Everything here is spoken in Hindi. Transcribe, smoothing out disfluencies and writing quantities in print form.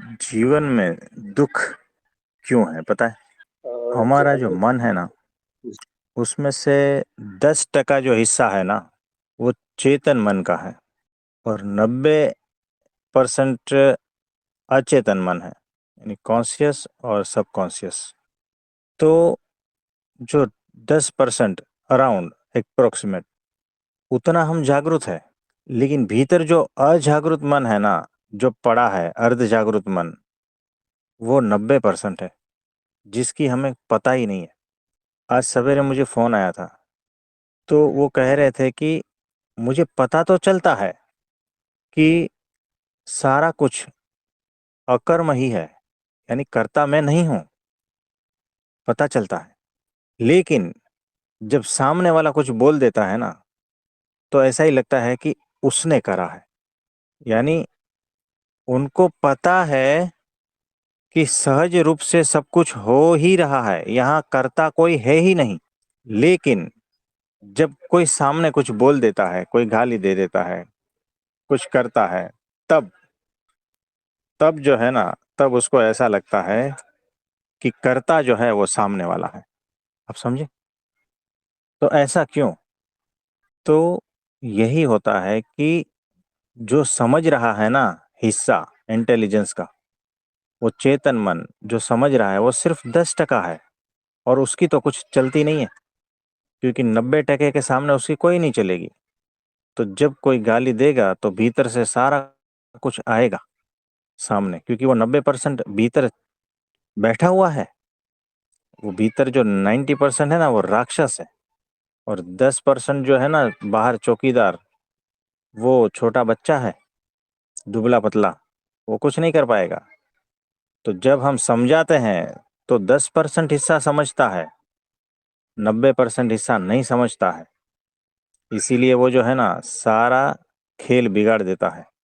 जीवन में दुख क्यों है पता है? हमारा जो चलो। मन है ना, उसमें से 10% जो हिस्सा है ना, वो चेतन मन का है। और 90% अचेतन मन है, यानी कॉन्शियस और सबकॉन्शियस। तो जो 10% अराउंड अप्रोक्सीमेट, उतना हम जागरूक है। लेकिन भीतर जो अजागरूक मन है ना, जो पड़ा है अर्ध जागरूक मन, वो 90% है, जिसकी हमें पता ही नहीं है। आज सवेरे मुझे फोन आया था, तो वो कह रहे थे कि मुझे पता तो चलता है कि सारा कुछ अकर्म ही है, यानी कर्ता मैं नहीं हूं, पता चलता है। लेकिन जब सामने वाला कुछ बोल देता है ना, तो ऐसा ही लगता है कि उसने करा है। यानी उनको पता है कि सहज रूप से सब कुछ हो ही रहा है, यहाँ कर्ता कोई है ही नहीं। लेकिन जब कोई सामने कुछ बोल देता है, कोई गाली दे देता है, कुछ करता है, तब तब जो है ना, तब उसको ऐसा लगता है कि कर्ता जो है वो सामने वाला है। आप समझे? तो ऐसा क्यों? तो यही होता है कि जो समझ रहा है ना, हिस्सा इंटेलिजेंस का, वो चेतन मन जो समझ रहा है, वो सिर्फ 10% है। और उसकी तो कुछ चलती नहीं है, क्योंकि 90% के सामने उसकी कोई नहीं चलेगी। तो जब कोई गाली देगा तो भीतर से सारा कुछ आएगा सामने, क्योंकि वो 90% भीतर बैठा हुआ है। वो भीतर जो 90% है ना, वो राक्षस है। और 10% जो है ना, बाहर चौकीदार, वो छोटा बच्चा है, दुबला पतला, वो कुछ नहीं कर पाएगा। तो जब हम समझाते हैं, तो 10% हिस्सा समझता है, 90% हिस्सा नहीं समझता है। इसीलिए वो जो है ना, सारा खेल बिगाड़ देता है।